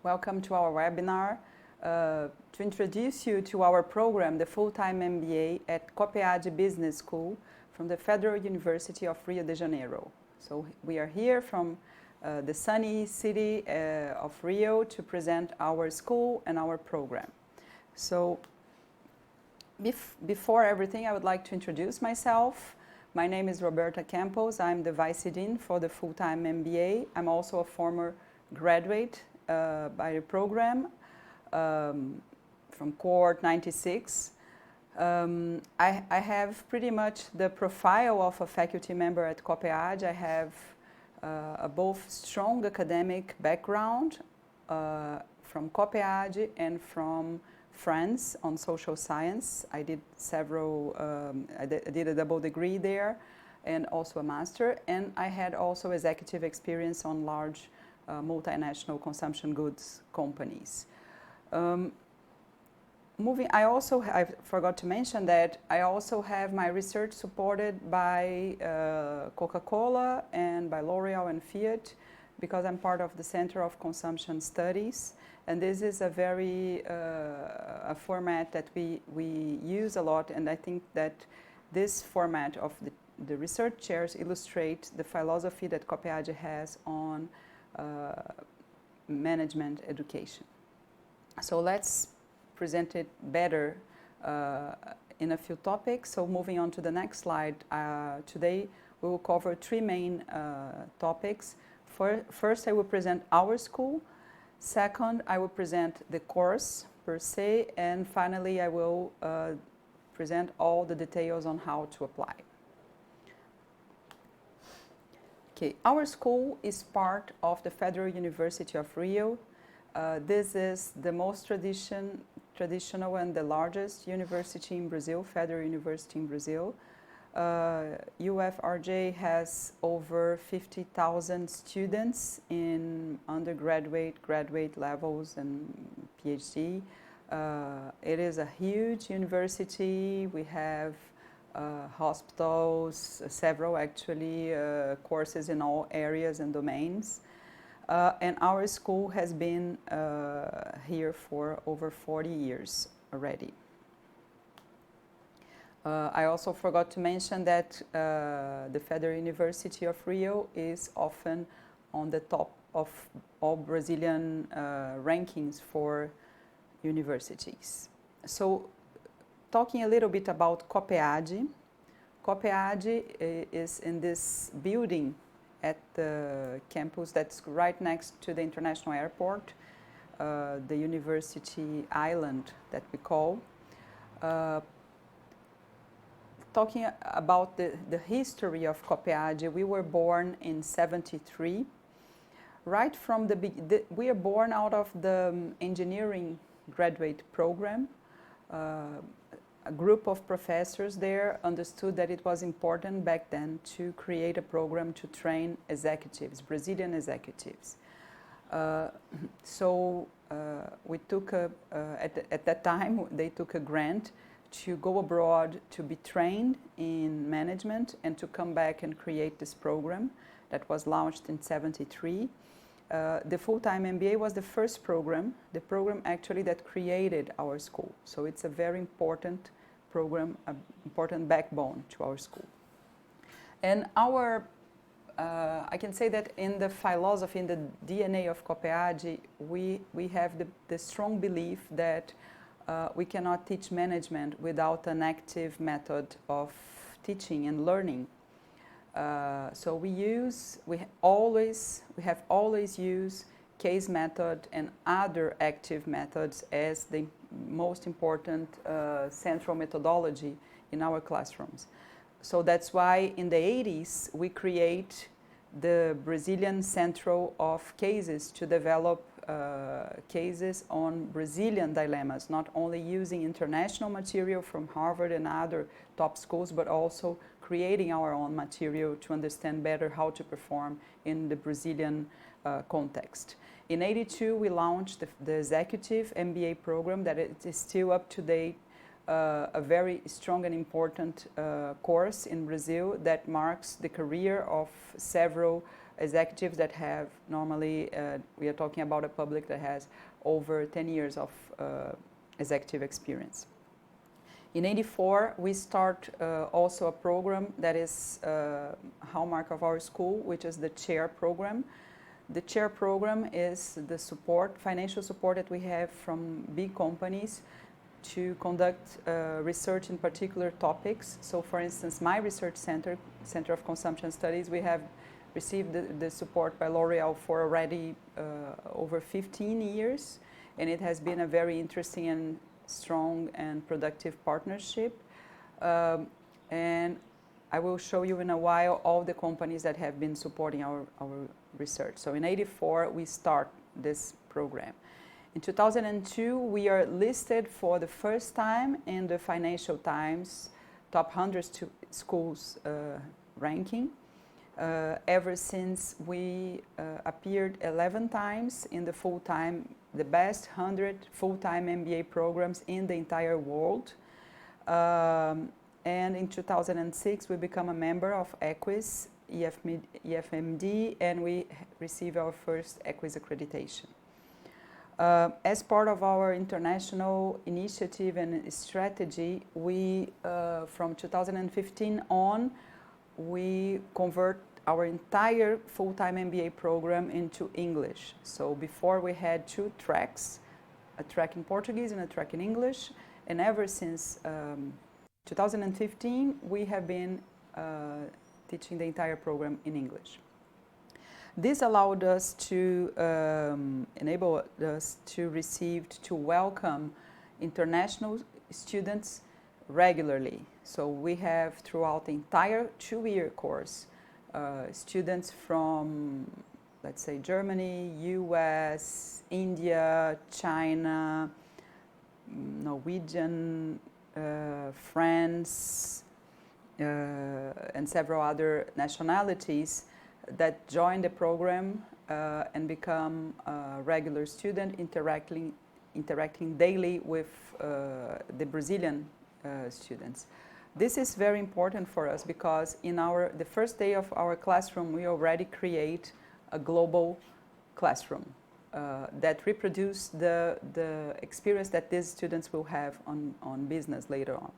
Welcome to our webinar to introduce you to our program, the Full-time MBA at COPPEAD Business School from the Federal University of Rio de Janeiro. So we are here from the sunny city of Rio to present our school and our program. So before everything, I would like to introduce myself. My name is Roberta Campos. I'm the Vice Dean for the Full-time MBA. I'm also a former graduate by the program from cohort 96. I have pretty much the profile of a faculty member at COPPEAD. I have a both strong academic background from COPPEAD and from France on social science. I did several, I did a double degree there and also a master, and I had also executive experience on large multinational consumption goods companies. I forgot to mention that I also have my research supported by Coca-Cola and by L'Oreal and Fiat, because I'm part of the Center of Consumption Studies, and this is a very a format that we use a lot, and I think that this format of the research chairs illustrate the philosophy that COPPEAD has on management education. So let's present it better in a few topics. So moving on to the next slide, today we will cover three main topics. First, I will present our school. Second, I will present the course per se. And finally, I will present all the details on how to apply. Okay, our school is part of the Federal University of Rio. This is the most traditional and the largest university in Brazil, Federal University in Brazil. UFRJ has over 50,000 students in undergraduate, graduate levels and PhD. It is a huge university. We have hospitals, several actually, courses in all areas and domains. And our school has been here for over 40 years already. I also forgot to mention that the Federal University of Rio is often on the top of all Brazilian rankings for universities. So, talking a little bit about COPPEAD. COPPEAD is in this building at the campus that's right next to the international airport, the University Island that we call. Talking about the history of COPPEAD, we were born in '73. Right from we are born out of the engineering graduate program. A group of professors there understood that it was important back then to create a program to train executives, Brazilian executives. We took at that time, they took a grant to go abroad to be trained in management and to come back and create this program that was launched in '73. The Full-time MBA was the first program, the program actually that created our school. So it's a very important program, an important backbone to our school. And our, I can say that in the philosophy, in the DNA of COPPEAD, we have the strong belief that we cannot teach management without an active method of teaching and learning. So we have always used case method and other active methods as the most important central methodology in our classrooms. So that's why in the 80s we create the Brazilian Central of Cases to develop cases on Brazilian dilemmas, not only using international material from Harvard and other top schools, but also creating our own material to understand better how to perform in the Brazilian context. In '82, we launched the Executive Mba Program that it is still up to date, a very strong and important course in Brazil that marks the career of several executives that have normally, we are talking about a public that has over 10 years of executive experience. In '84, we start also a program that is hallmark of our school, which is the CHAIR program. The CHAIR program is the support, financial support that we have from big companies to conduct research in particular topics. So for instance, my research center, Center of Consumption Studies, we have received the support by L'Oreal for already over 15 years, and it has been a very interesting and strong and productive partnership. And I will show you in a while all the companies that have been supporting our research. So in '84, we start this program. In 2002, we are listed for the first time in the Financial Times Top 100 Schools ranking. Ever since, we appeared 11 times in the best 100 full-time MBA programs in the entire world. And in 2006, we become a member of EQUIS, EFMD, and we receive our first EQUIS accreditation. As part of our international initiative and strategy, we, from 2015 on, we convert our entire full-time MBA program into English. So before we had 2 tracks, a track in Portuguese and a track in English, and ever since 2015, we have been teaching the entire program in English. This allowed us to enable us to welcome international students regularly. So we have throughout the entire 2-year course students from, let's say, Germany, US, India, China, Norwegian, France, and several other nationalities that join the program and become a regular student, interacting daily with the Brazilian students. This is very important for us because in the first day of our classroom, we already create a global classroom that reproduce the experience that these students will have on business later on.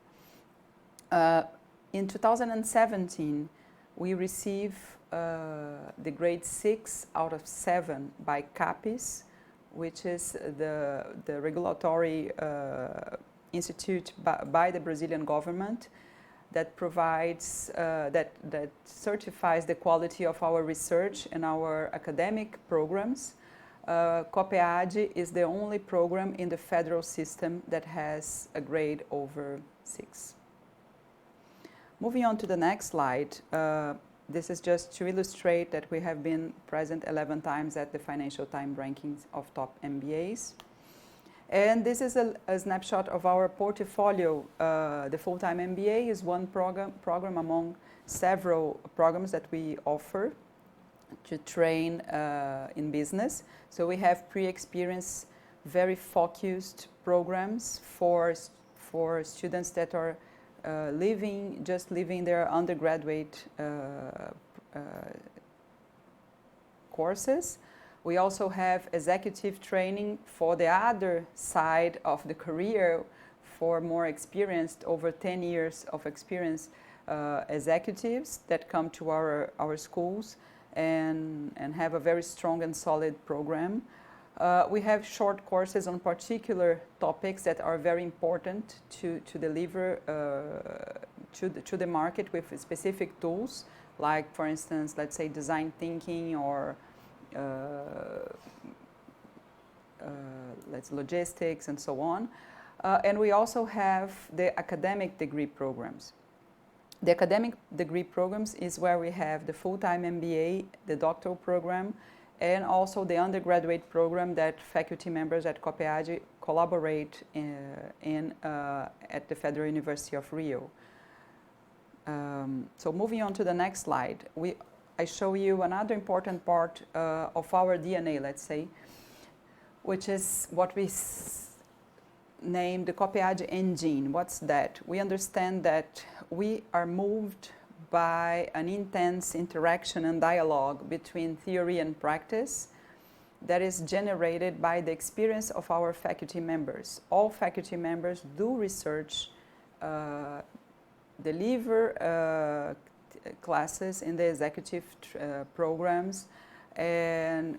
In 2017, we receive the grade 6 out of 7 by CAPES, which is the regulatory institute by the Brazilian government that provides, that certifies the quality of our research and our academic programs. COPPEAD is the only program in the federal system that has a grade over 6. Moving on to the next slide, this is just to illustrate that we have been present 11 times at the Financial Times rankings of top MBAs. And this is a snapshot of our portfolio. The Full-time MBA is one program among several programs that we offer to train in business. So we have pre-experience, very focused programs for students that are just leaving their undergraduate courses. We also have executive training for the other side of the career for more experienced, over 10 years of experience executives that come to our schools and have a very strong and solid program. We have short courses on particular topics that are very important to deliver to the market with specific tools, like, for instance, let's say design thinking or logistics and so on. And we also have the academic degree programs. The academic degree programs is where we have the full-time MBA, the doctoral program, and also the undergraduate program that faculty members at COPPEAD collaborate at the Federal University of Rio. So moving on to the next slide, I show you another important part of our DNA, let's say, which is what we name the COPPEAD engine. What's that? We understand that we are moved by an intense interaction and dialogue between theory and practice that is generated by the experience of our faculty members. All faculty members do research, deliver classes in the executive programs, and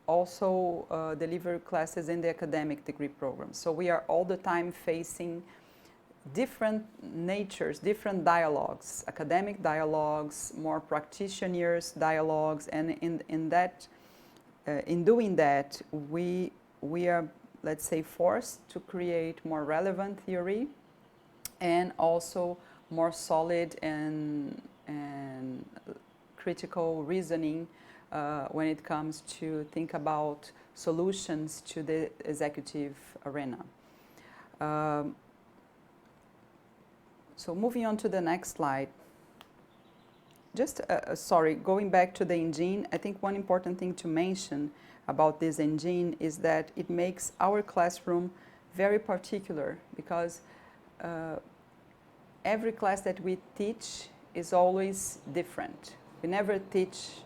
also deliver classes in the academic degree programs. So we are all the time facing different natures, different dialogues, academic dialogues, more practitioners dialogues, and in doing that, we are, let's say, forced to create more relevant theory and also more solid and critical reasoning when it comes to think about solutions to the executive arena. So moving on to the next slide. Just, going back to the engine, I think one important thing to mention about this engine is that it makes our classroom very particular, because every class that we teach is always different. We never teach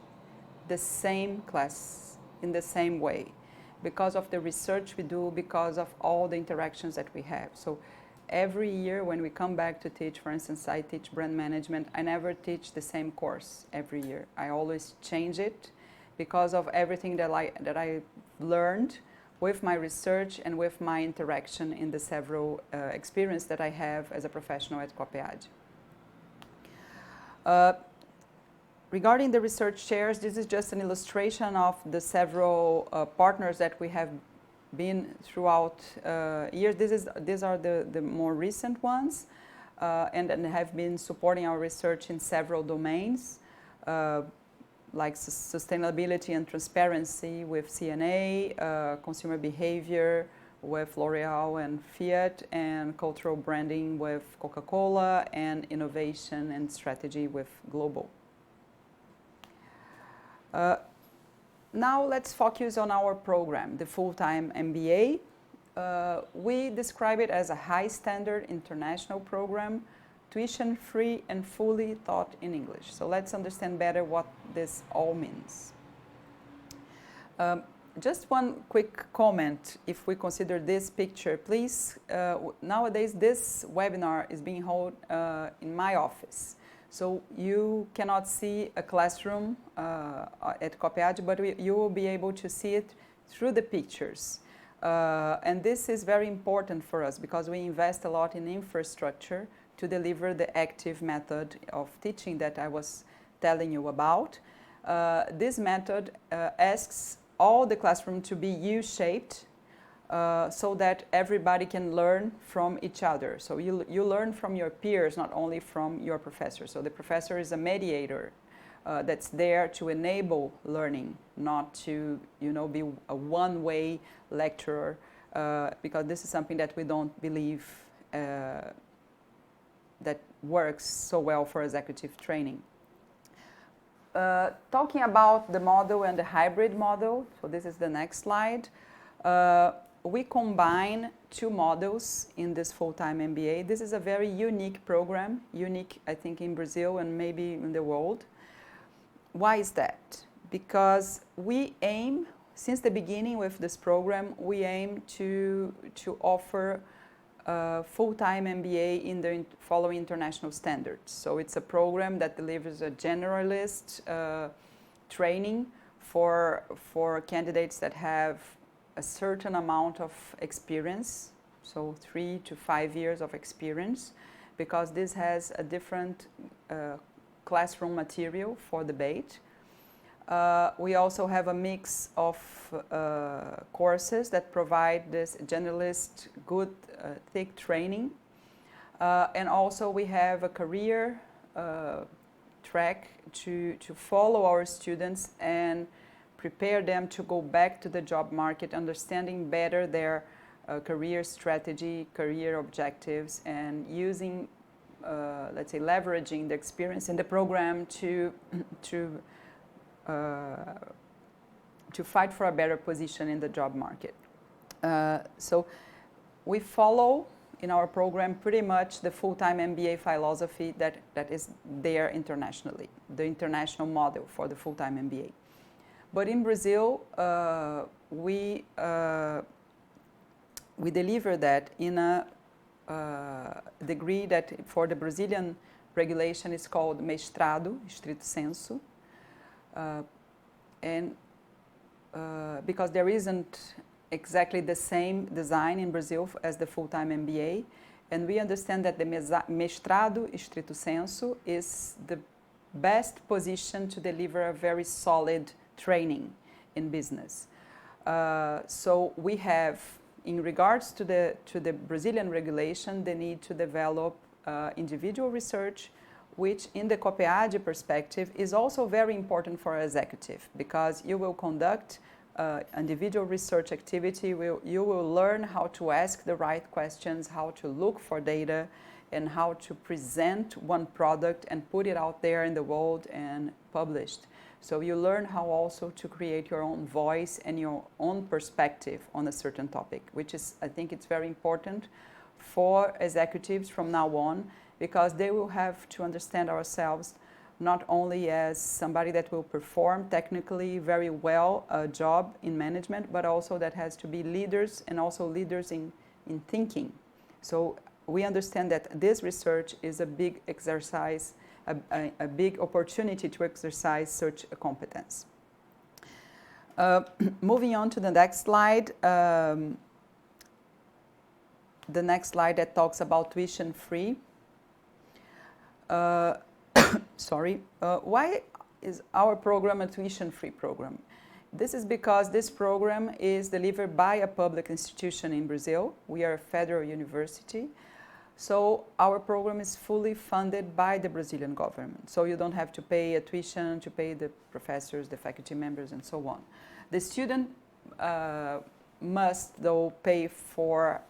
the same class in the same way because of the research we do, because of all the interactions that we have. So every year when we come back to teach, for instance, I teach brand management, I never teach the same course every year. I always change it because of everything that I learned with my research and with my interaction in the several experience that I have as a professional at COPPEAD. Regarding the research chairs, this is just an illustration of the several partners that we have been throughout years. These are the more recent ones, and have been supporting our research in several domains, like sustainability and transparency with CNA, consumer behavior with L'Oreal and Fiat, and cultural branding with Coca-Cola, and innovation and strategy with Global. Now let's focus on our program, the Full-time MBA. We describe it as a high-standard international program, tuition-free and fully taught in English. So let's understand better what this all means. Just one quick comment, if we consider this picture, please. Nowadays, this webinar is being held in my office. So you cannot see a classroom at COPPEAD, but you will be able to see it through the pictures. And this is very important for us because we invest a lot in infrastructure to deliver the active method of teaching that I was telling you about. This method asks all the classroom to be U-shaped, so that everybody can learn from each other. So you learn from your peers, not only from your professor. So the professor is a mediator that's there to enable learning, not to be a one-way lecturer, because this is something that we don't believe that works so well for executive training. Talking about the model and the hybrid model, so this is the next slide. We combine two models in this full-time MBA. This is a very unique program, unique, I think, in Brazil and maybe in the world. Why is that? Because we aim, since the beginning with this program, we aim to offer a full-time MBA in the following international standards. So it's a program that delivers a generalist training for candidates that have a certain amount of experience, so 3 to 5 years of experience, because this has a different classroom material for debate. We also have a mix of courses that provide this generalist, good, thick training. And also we have a career track to follow our students and prepare them to go back to the job market, understanding better their career strategy, career objectives, and using, let's say, leveraging the experience in the program to fight for a better position in the job market. So we follow in our program pretty much the full-time MBA philosophy that is there internationally, the international model for the full-time MBA. But in Brazil, we deliver that in a degree that for the Brazilian regulation is called mestrado, stricto sensu, and because there isn't exactly the same design in Brazil as the full-time MBA, and we understand that the mestrado stricto sensu is the best position to deliver a very solid training in business. So we have, in regards to the Brazilian regulation, the need to develop individual research, which in the COPPEAD perspective is also very important for executive, because you will conduct individual research activity, you will learn how to ask the right questions, how to look for data, and how to present one product and put it out there in the world and published. So you learn how also to create your own voice and your own perspective on a certain topic, which is, I think it's very important for executives from now on, because they will have to understand ourselves not only as somebody that will perform technically very well a job in management, but also that has to be leaders and also leaders in thinking. So we understand that this research is a big exercise, a big opportunity to exercise such a competence. Moving on to the next slide. The next slide that talks about tuition free. Sorry, why is our program a tuition-free program? This is because this program is delivered by a public institution in Brazil. We are a federal university, so our program is fully funded by the Brazilian government. So you don't have to pay a tuition to pay the professors, the faculty members, and so on. The student must, though, pay for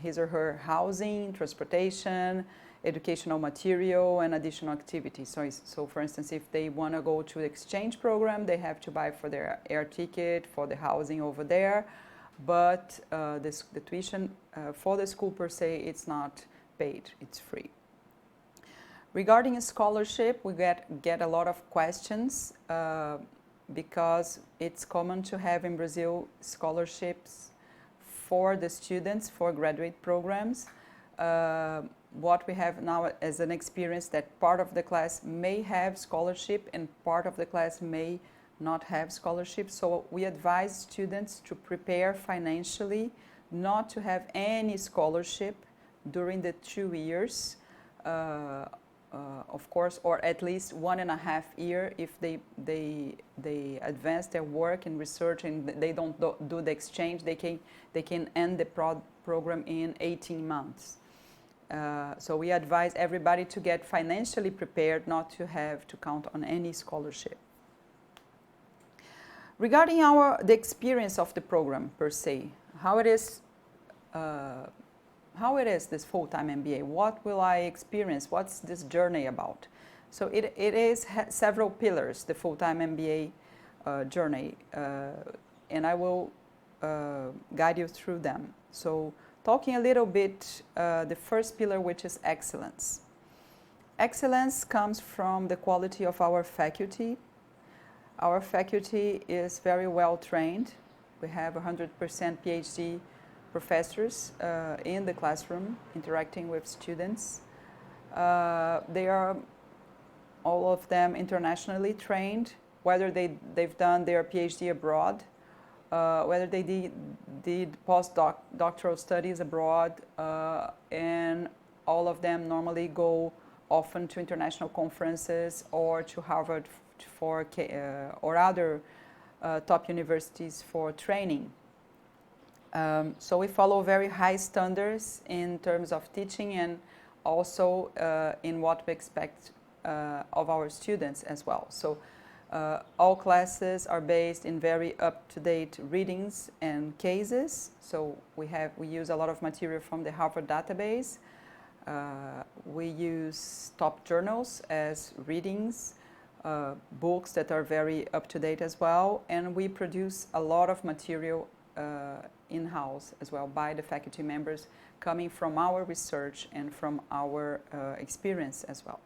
his or her housing, transportation, educational material, and additional activities. So for instance, if they want to go to the exchange program, they have to buy for their air ticket, for the housing over there, but the tuition for the school per se, it's not paid, it's free. Regarding a scholarship, we get a lot of questions because it's common to have in Brazil scholarships for the students for graduate programs. What we have now as an experience that part of the class may have scholarship and part of the class may not have scholarship. So we advise students to prepare financially, not to have any scholarship during the 2 years, of course, or at least 1.5 years if they advance their work in research and they don't do the exchange, they can end the program in 18 months. So we advise everybody to get financially prepared, not to have to count on any scholarship. Regarding the experience of the program per se, how it is this full-time MBA? What will I experience? What's this journey about? So it is several pillars, the full-time MBA journey, and I will guide you through them. So talking a little bit, the first pillar, which is excellence. Excellence comes from the quality of our faculty. Our faculty is very well trained. We have 100% PhD professors in the classroom interacting with students. They are all of them internationally trained, whether they've done their PhD abroad, whether they did postdoctoral studies abroad, and all of them normally go often to international conferences or to Harvard or other top universities for training. So we follow very high standards in terms of teaching and also in what we expect of our students as well. So all classes are based in very up-to-date readings and cases. So we use a lot of material from the Harvard database. We use top journals as readings, books that are very up-to-date as well, and we produce a lot of material in-house as well by the faculty members coming from our research and from our experience as well.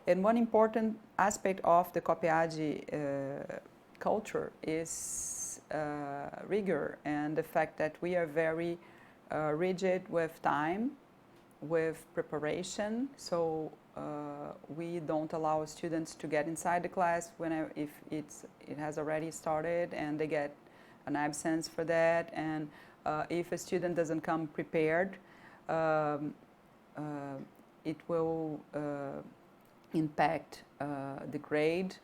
And one important aspect of the COPPEAD culture is rigor, and the fact that we are very rigid with time, with preparation. So we don't allow students to get inside the class if it has already started and they get an absence for that. And if a student doesn't come prepared, it will impact the grade.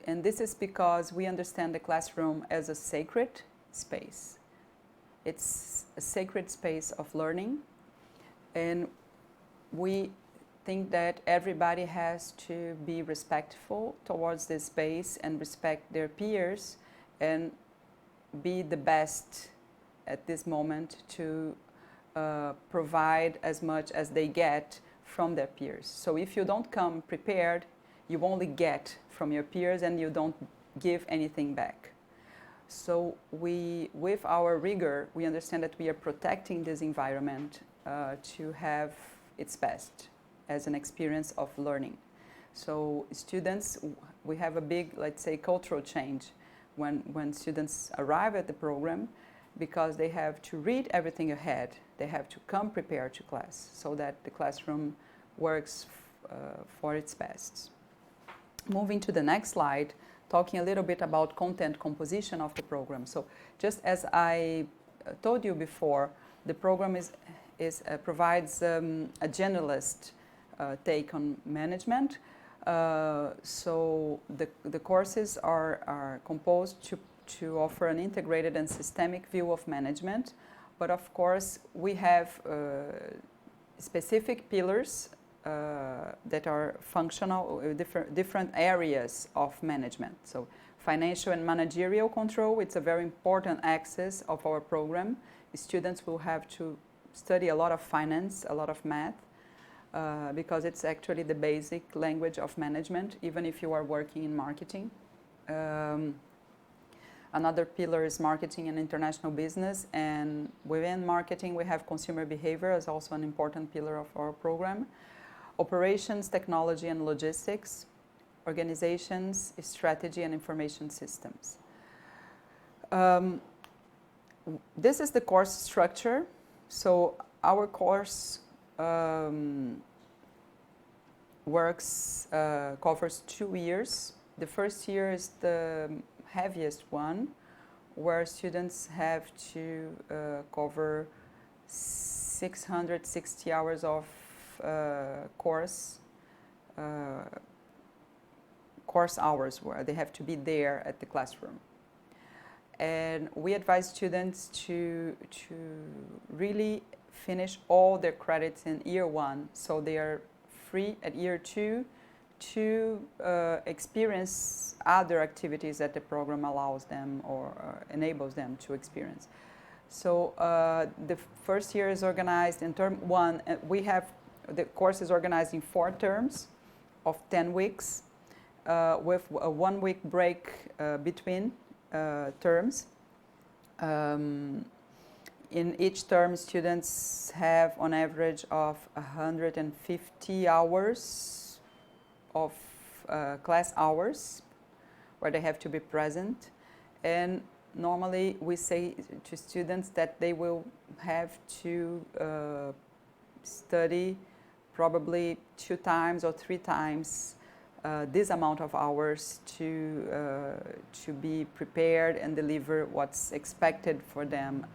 And this is because we understand the classroom as a sacred space. It's a sacred space of learning, and we think that everybody has to be respectful towards this space and respect their peers and be the best at this moment to provide as much as they get from their peers. So if you don't come prepared, you only get from your peers and you don't give anything back. So with our rigor, we understand that we are protecting this environment to have its best as an experience of learning. So students, we have a big, let's say, cultural change when students arrive at the program, because they have to read everything ahead. They have to come prepared to class so that the classroom works for its best. Moving to the next slide, talking a little bit about content composition of the program. So just as I told you before, the program provides a generalist take on management. So the courses are composed to offer an integrated and systemic view of management. But of course, we have specific pillars that are functional, different areas of management. So financial and managerial control, it's a very important axis of our program. Students will have to study a lot of finance, a lot of math, because it's actually the basic language of management, even if you are working in marketing. Another pillar is marketing and international business, and within marketing we have consumer behavior as also an important pillar of our program. Operations, technology and logistics, organizations, strategy and information systems. This is the course structure. So our course covers 2 years. The first year is the heaviest one, where students have to cover 660 hours of course hours, where they have to be there at the classroom. And we advise students to really finish all their credits in year 1, so they are free at year 2 to experience other activities that the program allows them or enables them to experience. So the first year is organized in term 1. We have the course is organized in 4 terms of 10 weeks with a 1-week break between terms. In each term, students have on average of 150 hours of class hours where they have to be present. And normally we say to students that they will have to study probably 2 times or 3 times this amount of hours to be prepared and deliver what's expected for them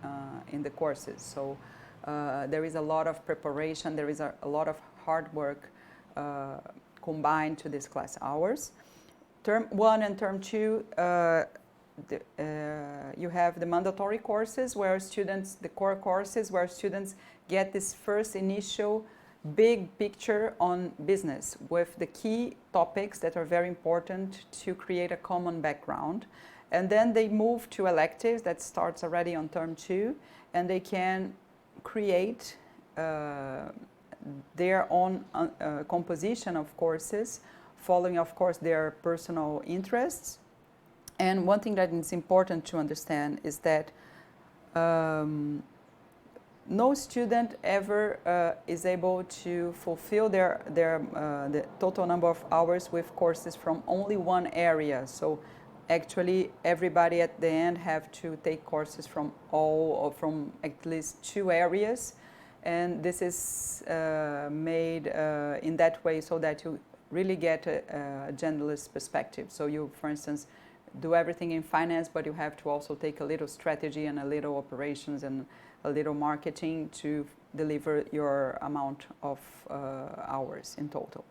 in the courses. So there is a lot of preparation, there is a lot of hard work combined to these class hours. Term 1 and Term 2, you have the mandatory courses where students, the core courses where students get this first initial big picture on business with the key topics that are very important to create a common background. And then they move to electives that starts already on Term 2, and they can create their own composition of courses, following, of course, their personal interests. And one thing that is important to understand is that no student ever is able to fulfill the total number of hours with courses from only one area. So actually everybody at the end have to take courses from all or from at least 2 areas, and this is made in that way so that you really get a genderless perspective. So you, for instance, do everything in finance, but you have to also take a little strategy and a little operations and a little marketing to deliver your amount of hours in total.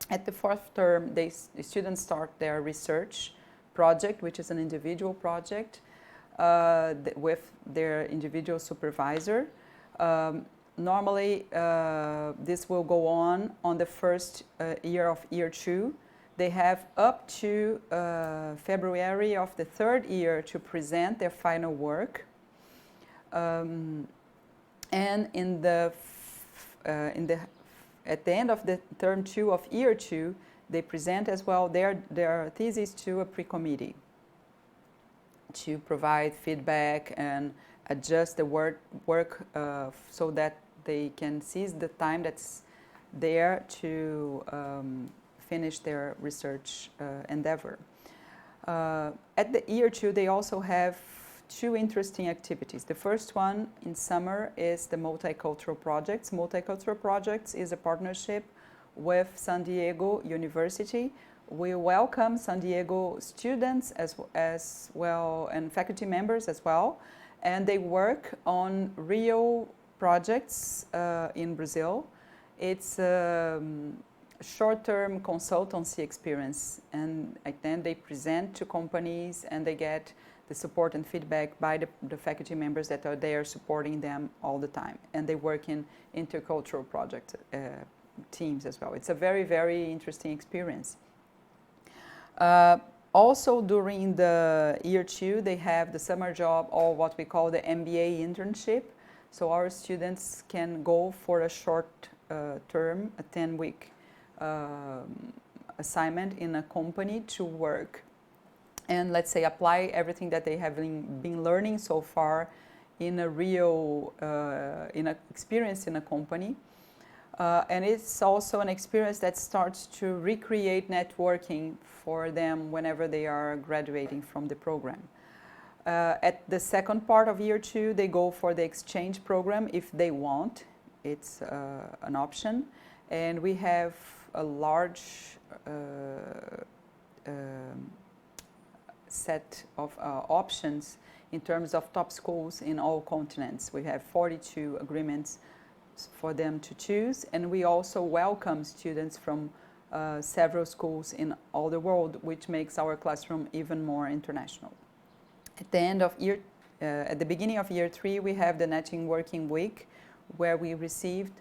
At the 4th term, the students start their research project, which is an individual project with their individual supervisor. Normally, this will go on the first year of year 2. They have up to February of the 3rd year to present their final work. And at the end of the term 2 of year 2, they present as well their thesis to a pre-committee to provide feedback and adjust the work so that they can seize the time that's there to finish their research endeavor. At the year 2, they also have 2 interesting activities. The first one in summer is the multicultural projects. Multicultural projects is a partnership with San Diego University. We welcome San Diego students as well and faculty members as well, and they work on real projects in Brazil. It's short-term consultancy experience, and then they present to companies and they get the support and feedback by the faculty members that are there supporting them all the time. And they work in intercultural project teams as well. It's a very, very interesting experience. Also during the year 2, they have the summer job, or what we call the MBA internship. So our students can go for a short term, a 10-week assignment in a company to work and, let's say, apply everything that they have been learning so far in a real experience in a company. And it's also an experience that starts to recreate networking for them whenever they are graduating from the program. At the second part of year 2, they go for the exchange program if they want. It's an option. And we have a large set of options in terms of top schools in all continents. We have 42 agreements for them to choose, and we also welcome students from several schools in all the world, which makes our classroom even more international. At the end of at the beginning of year 3, we have the Networking Week, where we received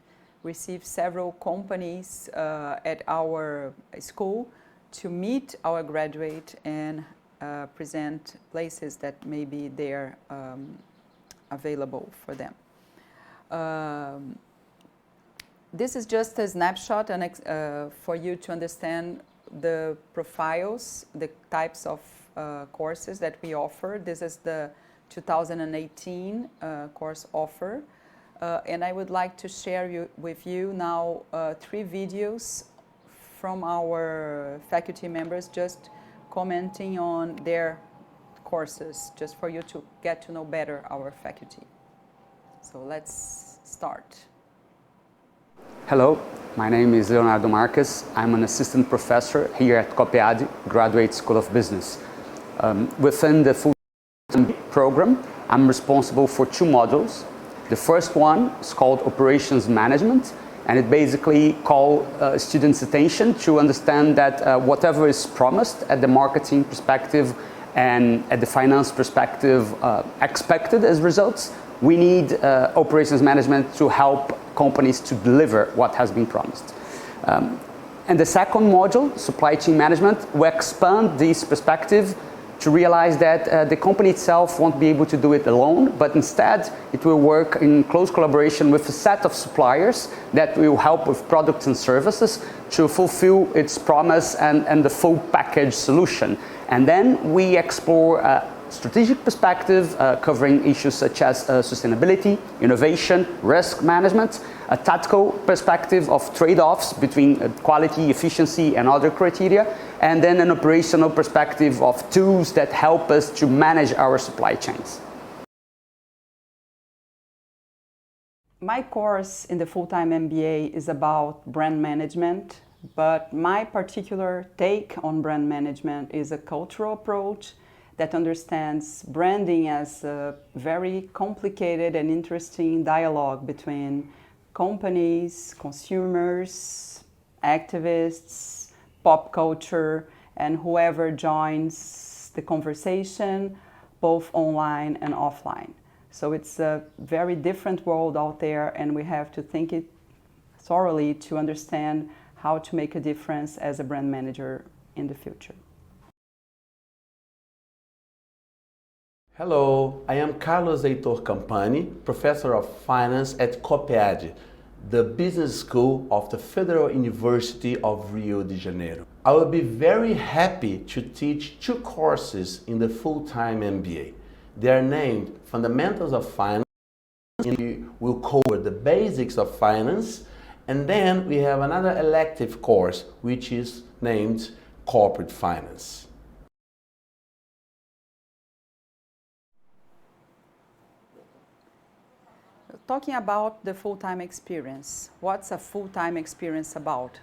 several companies at our school to meet our graduate and present places that may be there available for them. This is just a snapshot and for you to understand the profiles, the types of courses that we offer. This is the 2018 course offer. And I would like to share with you now 3 videos from our faculty members just commenting on their courses, just for you to get to know better our faculty. So let's start. Hello, my name is Leonardo Marques. I'm an assistant professor here at COPPEAD Graduate School of Business. Within the Full-time MBA program, I'm responsible for 2 modules. The first one is called Operations Management, and it basically calls students' attention to understand that whatever is promised at the marketing perspective and at the finance perspective expected as results, we need operations management to help companies to deliver what has been promised. And the second module, Supply Chain Management, we expand this perspective to realize that the company itself won't be able to do it alone, but instead it will work in close collaboration with a set of suppliers that will help with products and services to fulfill its promise and the full package solution. And then we explore strategic perspective, covering issues such as sustainability, innovation, risk management, a tactical perspective of trade-offs between quality, efficiency, and other criteria, and then an operational perspective of tools that help us to manage our supply chains. My course in the Full-time MBA is about brand management, but my particular take on brand management is a cultural approach that understands branding as a very complicated and interesting dialogue between companies, consumers, activists, pop culture, and whoever joins the conversation, both online and offline. So it's a very different world out there, and we have to think it thoroughly to understand how to make a difference as a brand manager in the future. Hello, I am Carlos Heitor Campani, Professor of Finance at COPPEAD, the business school of the Federal University of Rio de Janeiro. I will be very happy to teach two courses in the Full-time MBA. They are named Fundamentals of Finance, and we will cover the basics of finance, and then we have another elective course which is named Corporate Finance. Talking about the full-time experience, what's a full-time experience about?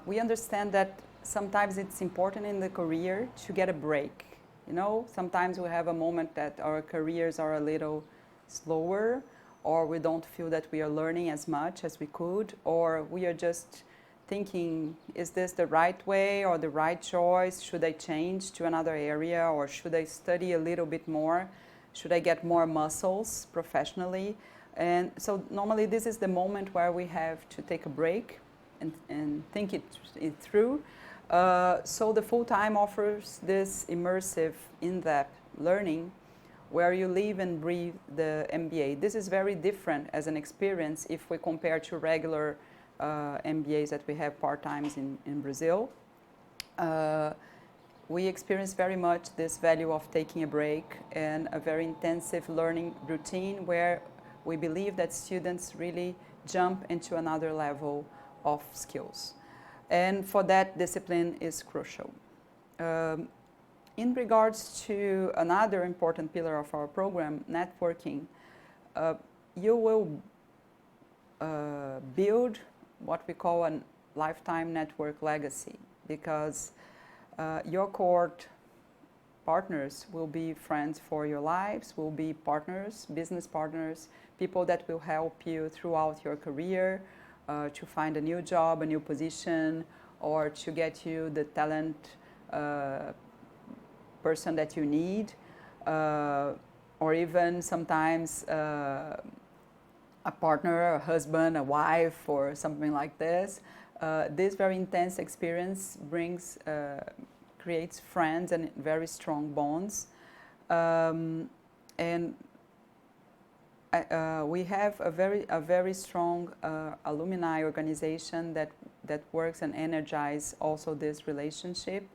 We understand that sometimes it's important in the career to get a break. You know, sometimes we have a moment that our careers are a little slower, or we don't feel that we are learning as much as we could, or we are just thinking, is this the right way or the right choice? Should I change to another area, or should I study a little bit more? Should I get more muscles professionally? And so normally this is the moment where we have to take a break and think it through. So the full-time offers this immersive, in-depth learning where you live and breathe the MBA. This is very different as an experience if we compare to regular MBAs that we have part-times in Brazil. We experience very much this value of taking a break and a very intensive learning routine where we believe that students really jump into another level of skills. And for that, discipline is crucial. In regards to another important pillar of our program, networking, you will build what we call a lifetime network legacy, because your cohort partners will be friends for your lives, will be partners, business partners, people that will help you throughout your career to find a new job, a new position, or to get you the talent person that you need, or even sometimes a partner, a husband, a wife, or something like this. This very intense experience creates friends and very strong bonds. And we have a very strong alumni organization that works and energizes also this relationship.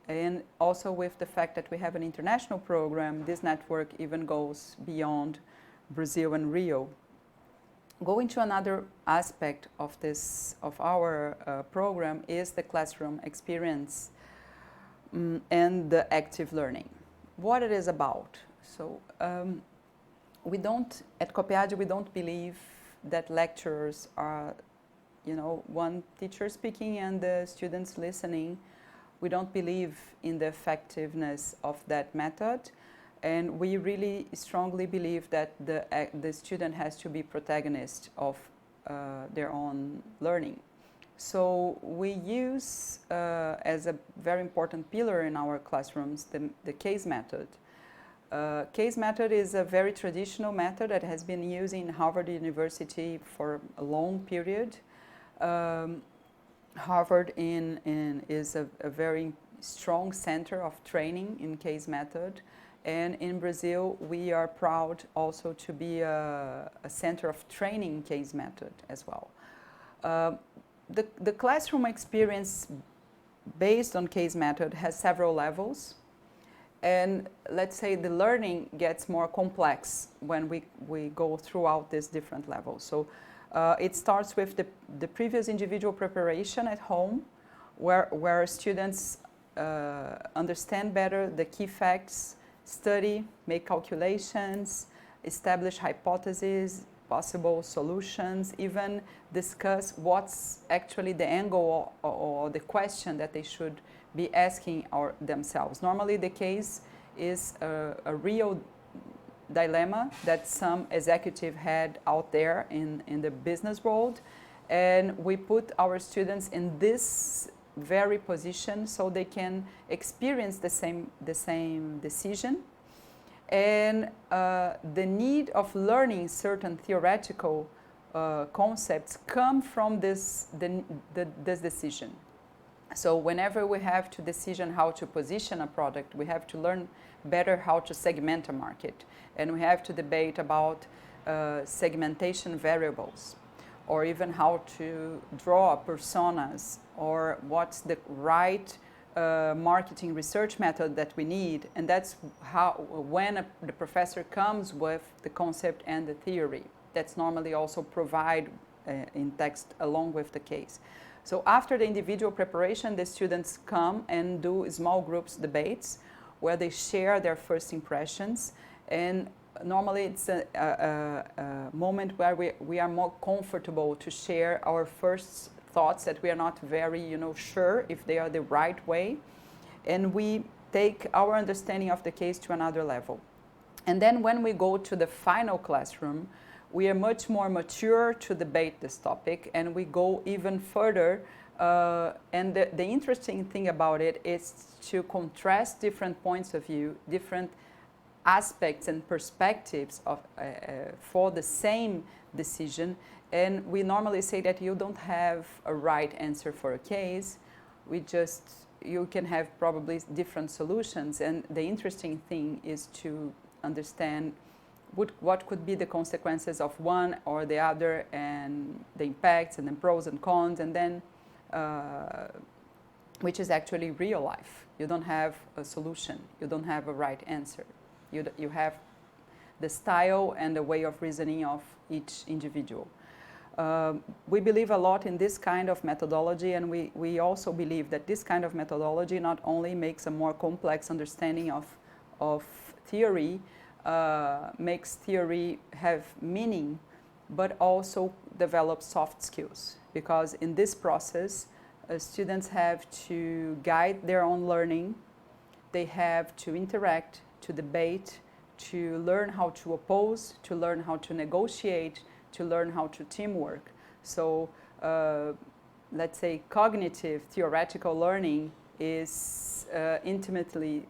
And also with the fact that we have an international program, this network even goes beyond Brazil and Rio. Going to another aspect of our program is the classroom experience and the active learning. What it is about. So at COPPEAD, we don't believe that lectures are, one teacher speaking and the students listening. We don't believe in the effectiveness of that method. And we really strongly believe that the student has to be protagonist of their own learning. So we use, as a very important pillar in our classrooms, the case method. Case method is a very traditional method that has been used in Harvard University for a long period. Harvard is a very strong center of training in case method. And in Brazil, we are proud also to be a center of training case method as well. The classroom experience based on case method has several levels. And let's say the learning gets more complex when we go throughout these different levels. So it starts with the previous individual preparation at home, where students understand better the key facts, study, make calculations, establish hypotheses, possible solutions, even discuss what's actually the angle or the question that they should be asking themselves. Normally the case is a real dilemma that some executive had out there in the business world, and we put our students in this very position so they can experience the same decision. And the need of learning certain theoretical concepts come from this decision. So whenever we have to decision how to position a product, we have to learn better how to segment a market. And we have to debate about segmentation variables, or even how to draw personas, or what's the right marketing research method that we need. And that's when the professor comes with the concept and the theory. That's normally also provided in text along with the case. So after the individual preparation, the students come and do small groups debates where they share their first impressions. And normally it's a moment where we are more comfortable to share our first thoughts that we are not very sure if they are the right way. And we take our understanding of the case to another level. And then when we go to the final classroom, we are much more mature to debate this topic, and we go even further. And the interesting thing about it is to contrast different points of view, different aspects and perspectives for the same decision. And we normally say that you don't have a right answer for a case. You can have probably different solutions. And the interesting thing is to understand what could be the consequences of one or the other, and the impacts and the pros and cons, and then which is actually real life. You don't have a solution. You don't have a right answer. You have the style and the way of reasoning of each individual. We believe a lot in this kind of methodology, and we also believe that this kind of methodology not only makes a more complex understanding of theory, makes theory have meaning, but also develops soft skills. Because in this process, students have to guide their own learning. They have to interact, to debate, to learn how to oppose, to learn how to negotiate, to learn how to teamwork. So let's say cognitive theoretical learning is intimately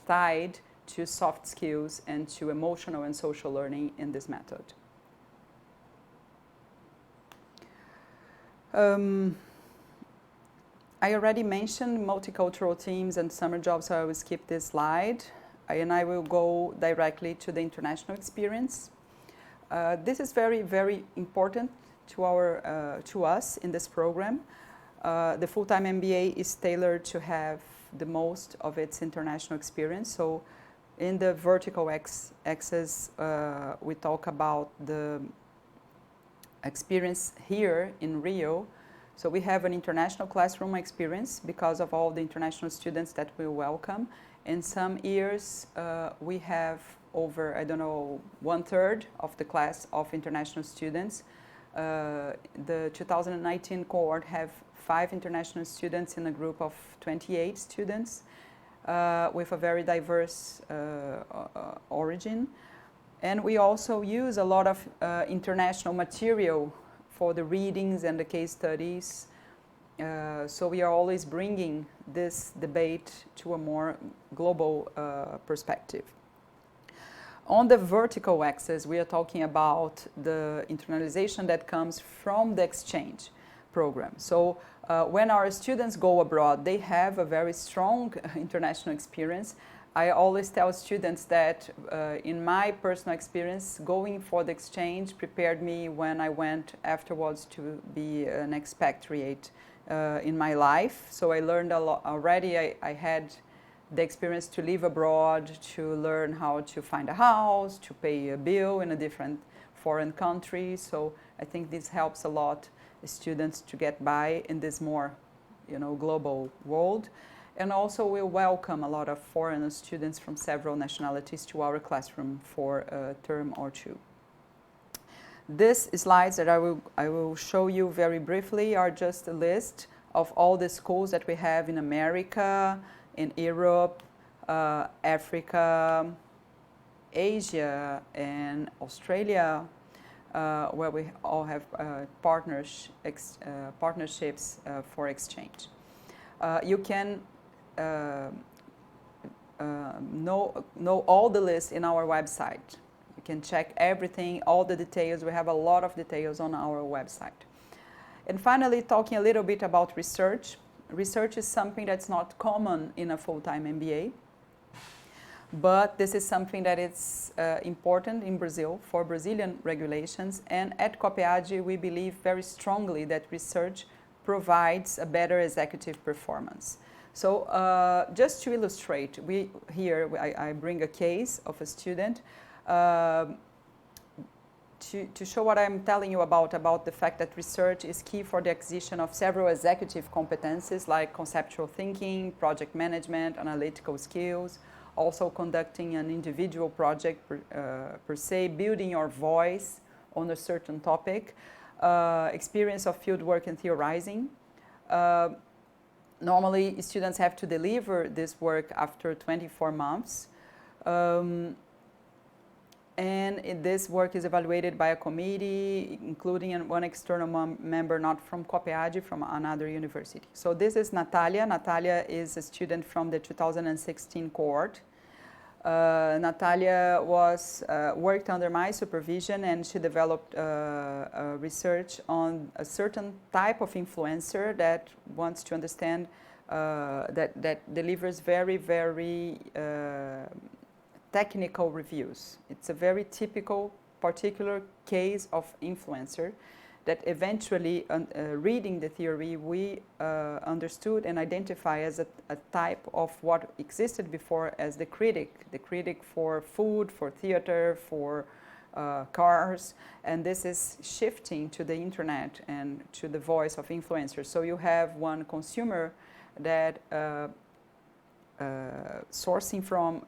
tied to soft skills and to emotional and social learning in this method. I already mentioned multicultural teams and summer jobs, so I will skip this slide. And I will go directly to the international experience. This is very, very important to us in this program. The full-time MBA is tailored to have the most of its international experience. So in the vertical axis, we talk about the experience here in Rio. So we have an international classroom experience because of all the international students that we welcome. In some years, we have over, 1/3 of the class of international students. The 2019 cohort have 5 international students in a group of 28 students with a very diverse origin. And we also use a lot of international material for the readings and the case studies. So we are always bringing this debate to a more global perspective. On the vertical axis, we are talking about the internalization that comes from the exchange program. So when our students go abroad, they have a very strong international experience. I always tell students that in my personal experience, going for the exchange prepared me when I went afterwards to be an expatriate in my life. So I learned a lot already. I had the experience to live abroad, to learn how to find a house, to pay a bill in a different foreign country. So I think this helps a lot students to get by in this more, global world. And also we welcome a lot of foreign students from several nationalities to our classroom for a term or two. These slides that I will show you very briefly are just a list of all the schools that we have in America, in Europe, Africa, Asia, and Australia, where we all have partnerships for exchange. You can know all the lists in our website. You can check everything, all the details. We have a lot of details on our website. And finally, talking a little bit about research. Research is something that's not common in a full-time MBA, but this is something that is important in Brazil for Brazilian regulations. And at COPPEAD, we believe very strongly that research provides a better executive performance. So just to illustrate, I bring a case of a student to show what I'm telling you about the fact that research is key for the acquisition of several executive competencies like conceptual thinking, project management, analytical skills, also conducting an individual project per se, building your voice on a certain topic, experience of field work and theorizing. Normally, students have to deliver this work after 24 months. And this work is evaluated by a committee, including one external member not from COPPEAD, from another university. So this is Natalia. Natalia is a student from the 2016 cohort. Natalia worked under my supervision, and she developed research on a certain type of influencer that wants to understand, that delivers very, very technical reviews. It's a very typical, particular case of influencer that eventually, reading the theory, we understood and identify as a type of what existed before as the critic for food, for theater, for cars, and this is shifting to the internet and to the voice of influencers. So you have one consumer that sourcing from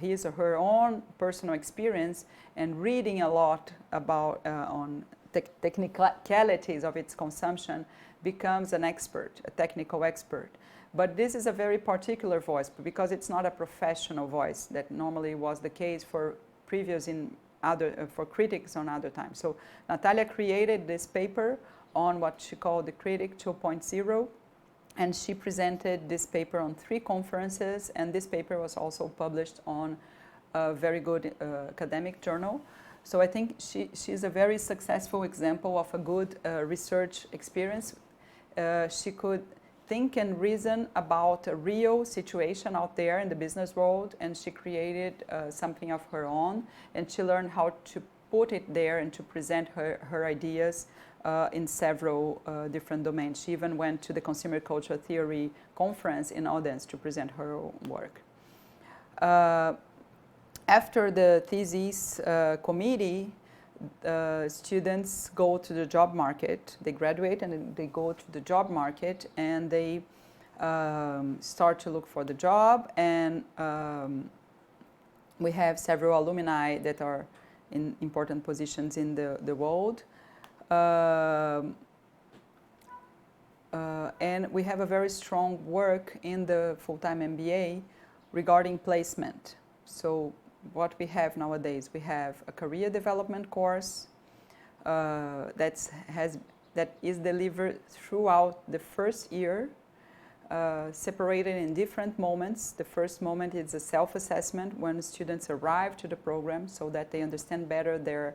his or her own personal experience and reading a lot about on technicalities of its consumption, becomes an expert, a technical expert. But this is a very particular voice because it's not a professional voice that normally was the case for for critics on other times. So Natalia created this paper on what she called the Critic 2.0. And she presented this paper on 3 conferences, and this paper was also published on a very good academic journal. So I think she's a very successful example of a good research experience. She could think and reason about a real situation out there in the business world, and she created something of her own, and she learned how to put it there and to present her ideas in several different domains. She even went to the Consumer Culture Theory conference in Odense to present her own work. After the thesis committee, students go to the job market. They graduate and they go to the job market, and they start to look for the job. And we have several alumni that are in important positions in the world. And we have a very strong work in the full-time MBA regarding placement. So what we have nowadays, we have a career development course that is delivered throughout the first year, separated in different moments. The first moment is a self-assessment when students arrive to the program so that they understand better their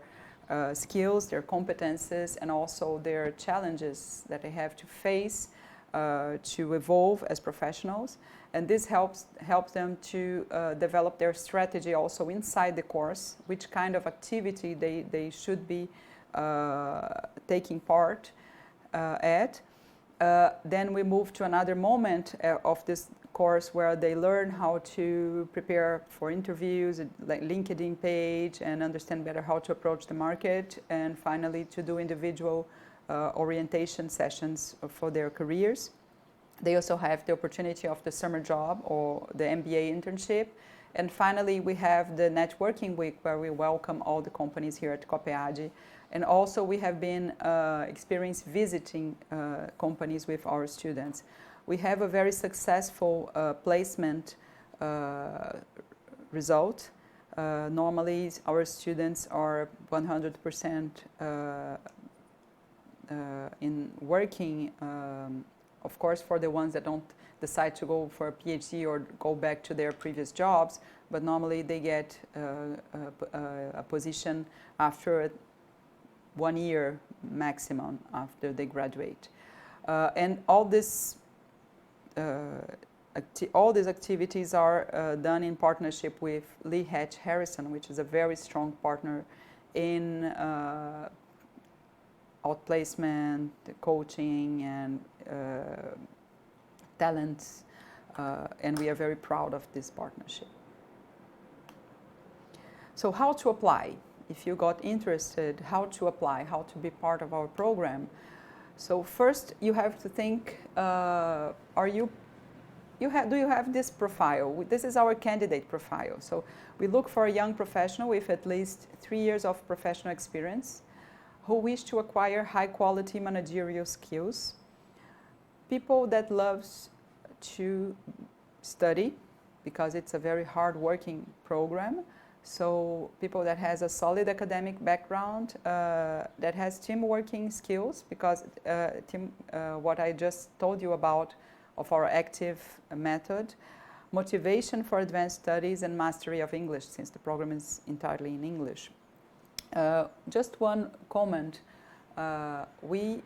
skills, their competences, and also their challenges that they have to face to evolve as professionals. And this helps them to develop their strategy also inside the course, which kind of activity they should be taking part at. Then we move to another moment of this course where they learn how to prepare for interviews, like LinkedIn page, and understand better how to approach the market, and finally to do individual orientation sessions for their careers. They also have the opportunity of the summer job or the MBA internship. And finally, we have the networking week where we welcome all the companies here at COPPEAD. And also we have been experienced visiting companies with our students. We have a very successful placement result. Normally, our students are 100% in working. Of course, for the ones that don't decide to go for a PhD or go back to their previous jobs, but normally they get a position after 1 year maximum after they graduate. And all these activities are done in partnership with Lee Hatch Harrison, which is a very strong partner in outplacement, coaching, and talents, and we are very proud of this partnership. So how to apply? If you got interested, how to apply, how to be part of our program. So first you have to think, do you have this profile? This is our candidate profile. So we look for a young professional with at least 3 years of professional experience who wish to acquire high-quality managerial skills, people that loves to study, because it's a very hard-working program, so people that has a solid academic background, that has team-working skills, because what I just told you about of our active method, motivation for advanced studies, and mastery of English, since the program is entirely in English. Just one comment. We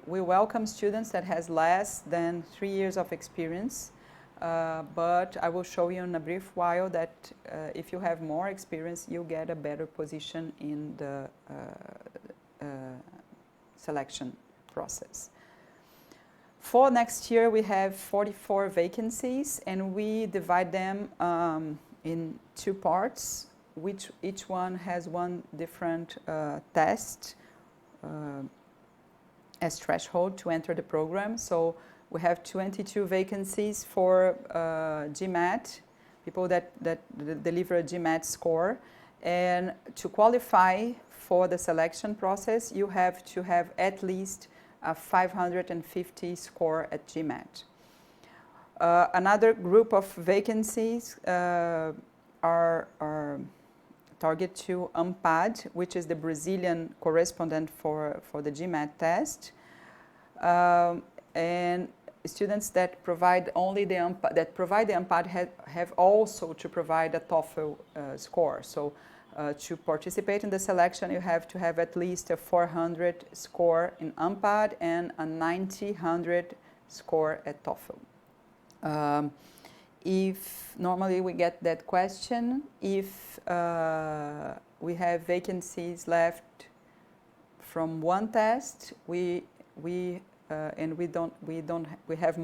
welcome students that has less than 3 years of experience, but I will show you in a brief while that if you have more experience, you get a better position in the selection process. For next year, we have 44 vacancies, and we divide them in 2 parts, which each one has one different test as threshold to enter the program. So we have 22 vacancies for GMAT, people that deliver a GMAT score. And to qualify for the selection process, you have to have at least a 550 score at GMAT. Another group of vacancies are target to Untitled, which is the Brazilian correspondent for the GMAT test, and students that provide only the Untitled have also to provide a TOEFL score. So to participate in the selection, you have to have at least a 400 score in Untitled and a 900 score at TOEFL. If normally we get that question, if we have vacancies left from one test, we have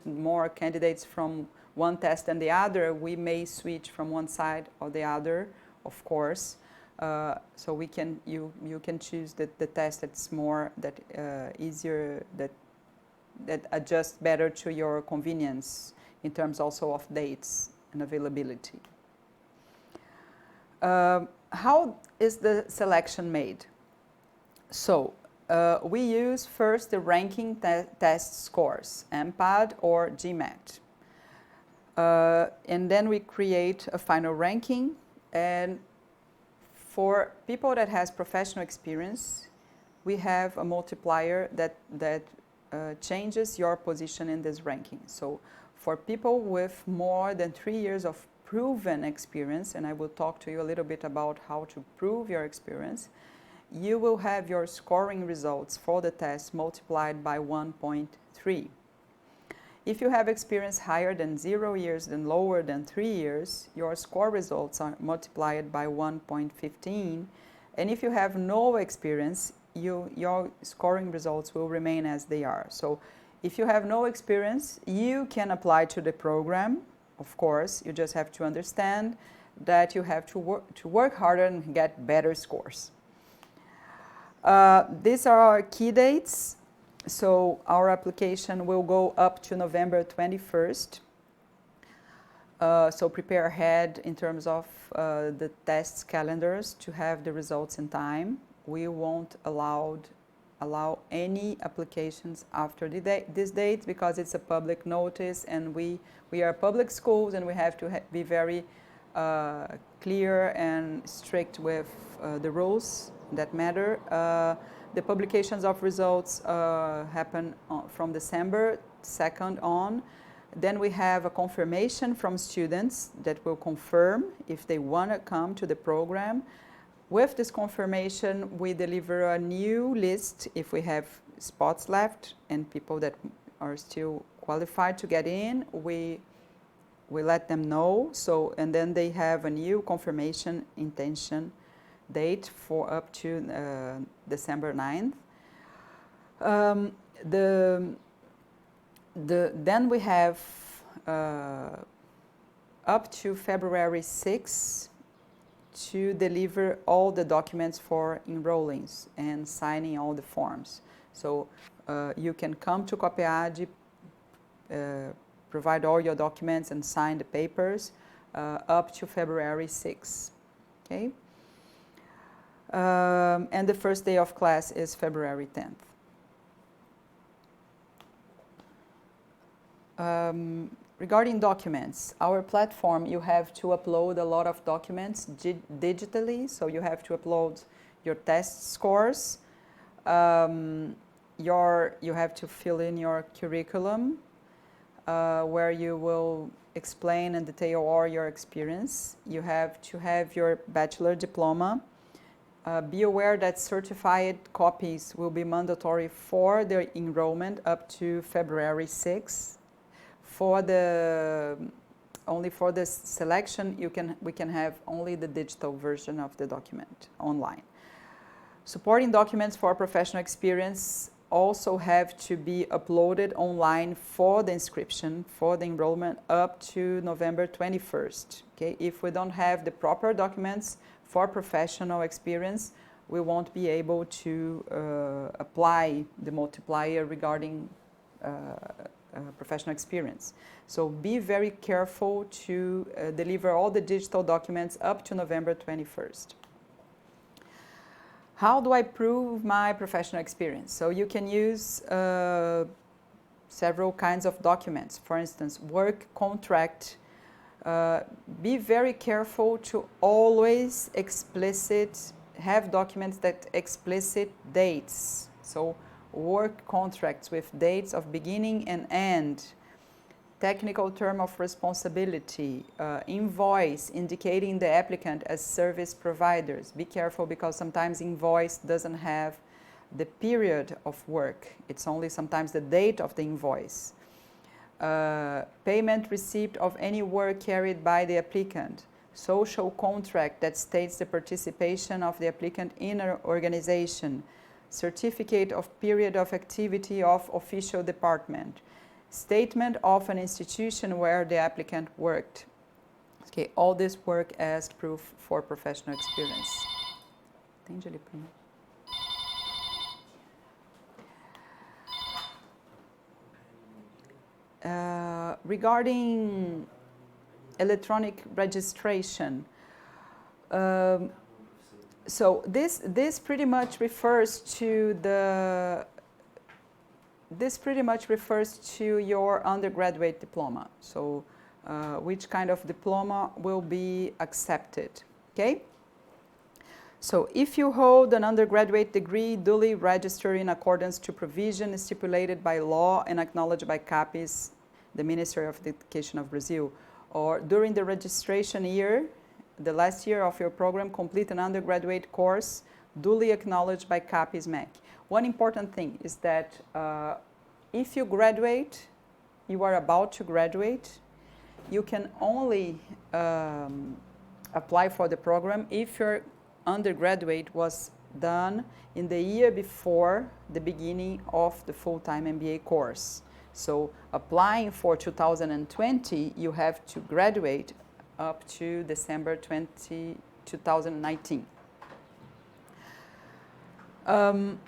more candidates from one test than the other, we may switch from one side or the other, of course. So you can choose the test that's more easier, that adjusts better to your convenience in terms also of dates and availability. How is the selection made? So we use first the ranking test scores, MPAD or GMAT. And then we create a final ranking. And for people that has professional experience, we have a multiplier that changes your position in this ranking. So for people with more than 3 years of proven experience, and I will talk to you a little bit about how to prove your experience, you will have your scoring results for the test multiplied by 1.3. If you have experience higher than 0 years and lower than 3 years, your score results are multiplied by 1.15. And if you have no experience, your scoring results will remain as they are. So If you have no experience, you can apply to the program. Of course, you just have to understand that you have to work harder and get better scores. These are our key dates. So our application will go up to November 21st. So prepare ahead in terms of the tests calendars to have the results in time. We won't allow any applications after this date because it's a public notice, and we are public schools, and we have to be very clear and strict with the rules that matter. The publications of results happen from December 2nd on. Then we have a confirmation from students that will confirm if they want to come to the program. With this confirmation, we deliver a new list if we have spots left and people that are still qualified to get in. We let them know. So, and then they have a new confirmation intention date for up to December 9th. Then we have up to February 6th to deliver all the documents for enrollings and signing all the forms. So you can come to COPPEAD, provide all your documents and sign the papers up to February 6th. Okay? And the first day of class is February 10th. Regarding documents, our platform, you have to upload a lot of documents digitally. So you have to upload your test scores. You have to fill in your curriculum, where you will explain and detail all your experience. You have to have your bachelor diploma. Be aware that certified copies will be mandatory for the enrollment up to February 6th. Only for the selection, we can have only the digital version of the document online. Supporting documents for professional experience also have to be uploaded online for the inscription, for the enrollment up to November 21st. Okay? If we don't have the proper documents for professional experience, we won't be able to apply the multiplier regarding professional experience. So be very careful to deliver all the digital documents up to November 21st. How do I prove my professional experience? So you can use several kinds of documents. For instance, work contract. Be very careful to always have documents that explicit dates. So work contracts with dates of beginning and end, technical term of responsibility, invoice indicating the applicant as service providers. Be careful because sometimes invoice doesn't have the period of work. It's only sometimes the date of the invoice. Payment receipt of any work carried by the applicant. Social contract that states the participation of the applicant in an organization. Certificate of period of activity of official department, statement of an institution where the applicant worked. Okay, all this work as proof for professional experience. Entende ali, prima? Regarding electronic registration, so this pretty much refers to your undergraduate diploma. So which kind of diploma will be accepted, okay? So if you hold an undergraduate degree duly registered in accordance to provision stipulated by law and acknowledged by CAPES, the Ministry of Education of Brazil, or during the registration year, the last year of your program, complete an undergraduate course duly acknowledged by CAPES MEC. One important thing is that if you graduate, you are about to graduate, you can only apply for the program if your undergraduate was done in the year before the beginning of the full-time MBA course. So applying for 2020, you have to graduate up to December 2019.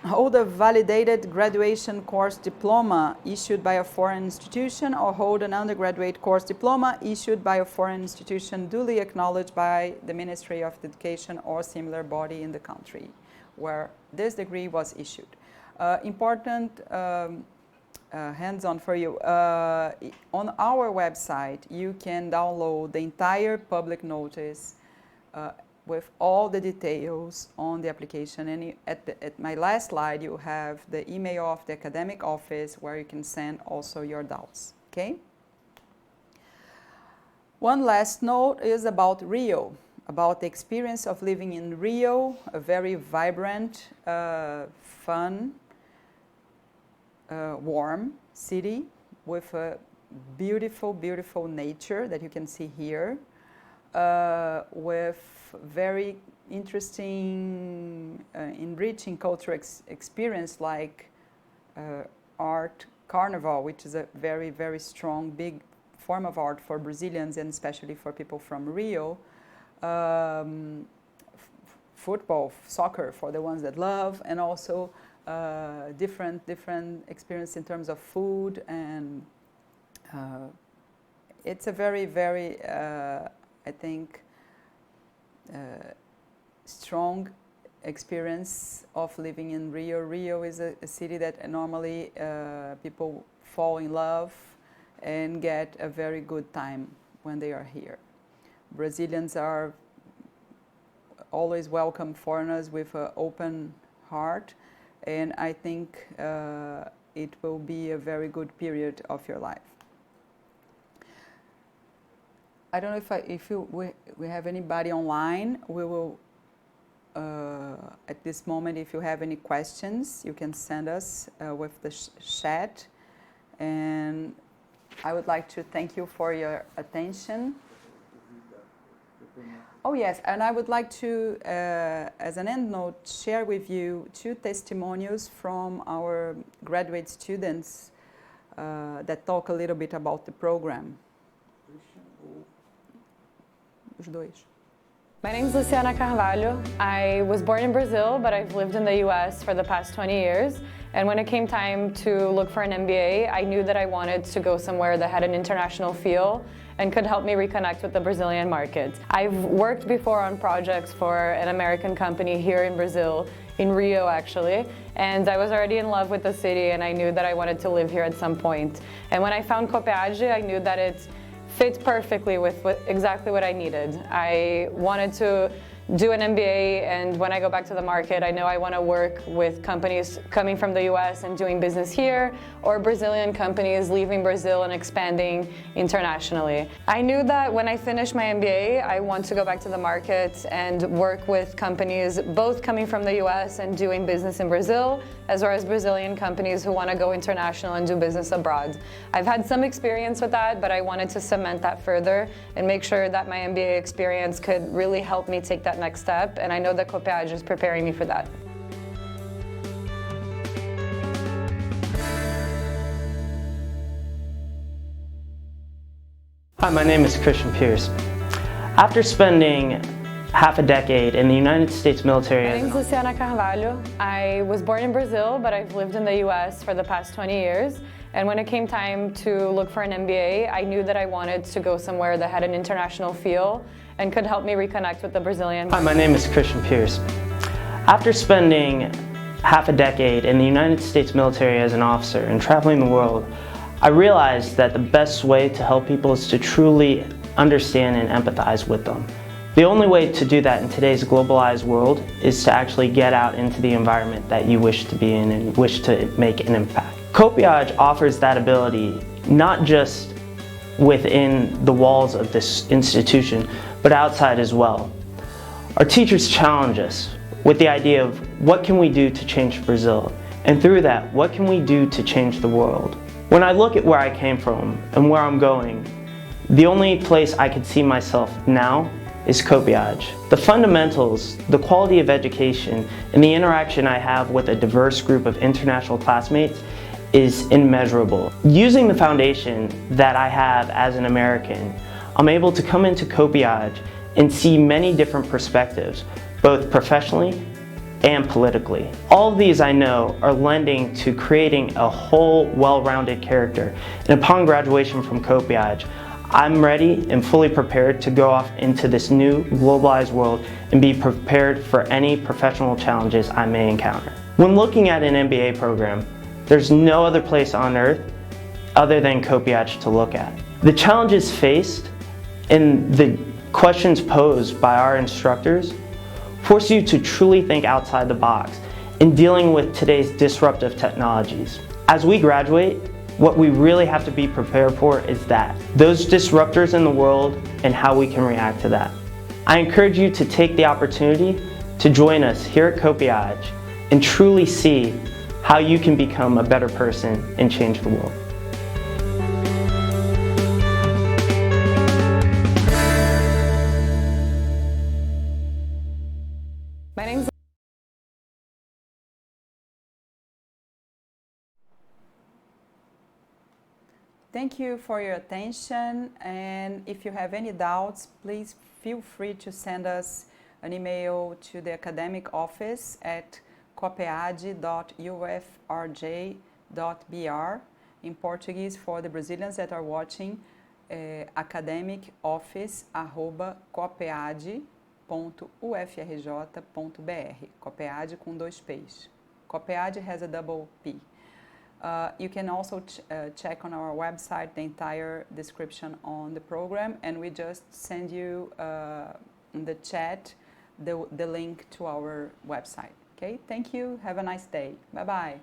Hold a validated graduation course diploma issued by a foreign institution, or hold an undergraduate course diploma issued by a foreign institution duly acknowledged by the Ministry of Education or similar body in the country where this degree was issued. Important hands-on for you. On our website, you can download the entire public notice with all the details on the application. And at my last slide, you have the email of the academic office where you can send also your doubts, okay? One last note is about Rio, about the experience of living in Rio, a very vibrant, fun, warm city with a beautiful, beautiful nature that you can see here, with very interesting, enriching cultural experience like art carnival, which is a very, very strong, big form of art for Brazilians and especially for people from Rio. Football, soccer for the ones that love, and also different experience in terms of food, and it's a very, very, I think, strong experience of living in Rio. Rio is a city that normally people fall in love and get a very good time when they are here. Brazilians are always welcome foreigners with an open heart, and I think it will be a very good period of your life. I don't know if we have anybody online. We will, at this moment, if you have any questions, you can send us with the chat. And I would like to thank you for your attention. Oh yes, and I would like to, as an end note, share with you 2 testimonials from our graduate students that talk a little bit about the program. My name is Luciana Carvalho. I was born in Brazil, but I've lived in the US for the past 20 years. And when it came time to look for an MBA, I knew that I wanted to go somewhere that had an international feel and could help me reconnect with the Brazilian market. I've worked before on projects for an American company here in Brazil, in Rio actually, and I was already in love with the city and I knew that I wanted to live here at some point. And when I found COPPEAD, I knew that it fit perfectly with exactly what I needed. I wanted to do an MBA, and when I go back to the market, I know I want to work with companies coming from the US and doing business here, or Brazilian companies leaving Brazil and expanding internationally. I knew that when I finish my MBA, I want to go back to the market and work with companies both coming from the US and doing business in Brazil, as well as Brazilian companies who want to go international and do business abroad. I've had some experience with that, but I wanted to cement that further and make sure that my MBA experience could really help me take that next step, and I know that COPPEAD is preparing me for that. Hi, my name is Christian Pierce. After spending half a decade in the United States military. My name is Luciana Carvalho. I was born in Brazil, but I've lived in the US for the past 20 years. And when it came time to look for an MBA, I knew that I wanted to go somewhere that had an international feel and could help me reconnect with the Brazilian market. Hi, my name is Christian Pierce. After spending half a decade in the United States military as an officer and traveling the world, I realized that the best way to help people is to truly understand and empathize with them. The only way to do that in today's globalized world is to actually get out into the environment that you wish to be in and wish to make an impact. COPPEAD offers that ability not just within the walls of this institution, but outside as well. Our teachers challenge us with the idea of what can we do to change Brazil, and through that, what can we do to change the world. When I look at where I came from and where I'm going, the only place I could see myself now is COPPEAD. The fundamentals, the quality of education, and the interaction I have with a diverse group of international classmates is immeasurable. Using the foundation that I have as an American, I'm able to come into COPPEAD and see many different perspectives, both professionally and politically. All of these, I know, are lending to creating a whole, well-rounded character. And upon graduation from COPPEAD, I'm ready and fully prepared to go off into this new globalized world and be prepared for any professional challenges I may encounter. When looking at an MBA program, there's no other place on earth other than COPPEAD to look at. The challenges faced and the questions posed by our instructors force you to truly think outside the box in dealing with today's disruptive technologies. As we graduate, what we really have to be prepared for is those disruptors in the world and how we can react to that. I encourage you to take the opportunity to join us here at COPPEAD and truly see how you can become a better person and change the world. My name's Thank you for your attention, and if you have any doubts, please feel free to send us an email to the academic office at COPPEAD-UFRJ.br. In Portuguese, for the Brazilians that are watching, academic-office@coppead.ufrj.br. COPPEAD com 2 P's. COPPEAD has a double P. You can also check on our website the entire description on the program, and we just send you in the chat the link to our website. Okay, thank you. Have a nice day. Bye-bye.